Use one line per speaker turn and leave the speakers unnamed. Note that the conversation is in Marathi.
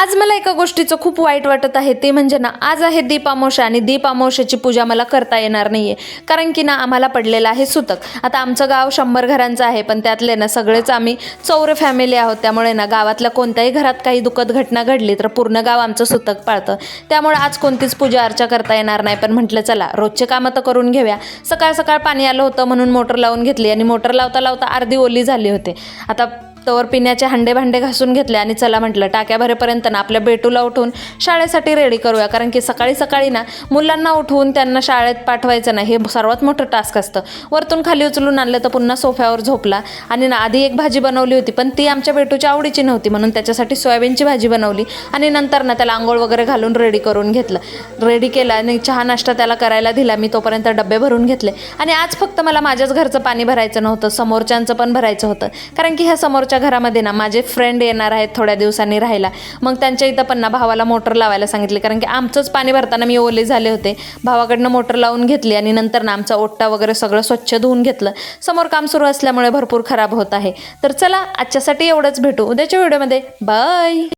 आज मला एका गोष्टीचं खूप वाईट वाटत आहे, ते म्हणजे ना, आज आहे दीप अमावस्या आणि दीप अमावस्येची पूजा मला करता येणार नाही आहे. कारण की ना, आम्हाला पडलेलं आहे सुतक. आता आमचं गाव 100 घरांचं आहे, पण त्यातले ना सगळेच आम्ही चौरे फॅमिली आहोत. त्यामुळे ना, गावातल्या कोणत्याही घरात काही दुःखद घटना घडली तर पूर्ण गाव आमचं सुतक पाळतं. त्यामुळे आज कोणतीच पूजा अर्चा करता येणार नाही. पण म्हटलं चला, रोजचे कामं तर करून घेऊया. सकाळ सकाळ पाणी आलं होतं म्हणून मोटर लावून घेतली आणि मोटर लावता लावता अर्धी ओली झाली होते. आता तवर पिण्याचे हांडे भांडे घासून घेतले आणि चला म्हटलं, टाक्या भरेपर्यंत ना आपल्या बेटूला उठून शाळेसाठी रेडी करूया. कारण की सकाळी सकाळी ना मुलांना उठवून त्यांना शाळेत पाठवायचं ना, हे सर्वात मोठं टास्क असतं. वरतून खाली उचलून आणलं तर पुन्हा सोफ्यावर झोपला. आणि ना, आधी एक भाजी बनवली होती, पण ती आमच्या बेटूच्या आवडीची नव्हती, म्हणून त्याच्यासाठी सोयाबीनची भाजी बनवली. आणि नंतर ना त्याला आंघोळ वगैरे घालून रेडी करून घेतलं. रेडी केला आणि चहा नाश्ता त्याला करायला दिला. मी तोपर्यंत डबे भरून घेतले. आणि आज फक्त मला माझ्याच घरचं पाणी भरायचं नव्हतं, समोरच्यांचं पण भरायचं होतं. कारण की ह्या समोरच्या घरामध्ये ना माझे फ्रेंड येणार आहेत थोड्या दिवसांनी राहायला. मग त्यांच्या इथं पण ना भावाला मोटर लावायला सांगितले. कारण की आमचंच पाणी भरताना मी ओले झाले होते. भावाकडनं मोटर लावून घेतली आणि नंतर ना आमचा ओट्टा वगैरे सगळं स्वच्छ धुवून घेतलं. समोर काम सुरू असल्यामुळे भरपूर खराब होत आहे. तर चला, आजच्यासाठी एवढंच. भेटू उद्याच्या व्हिडिओमध्ये. बाय.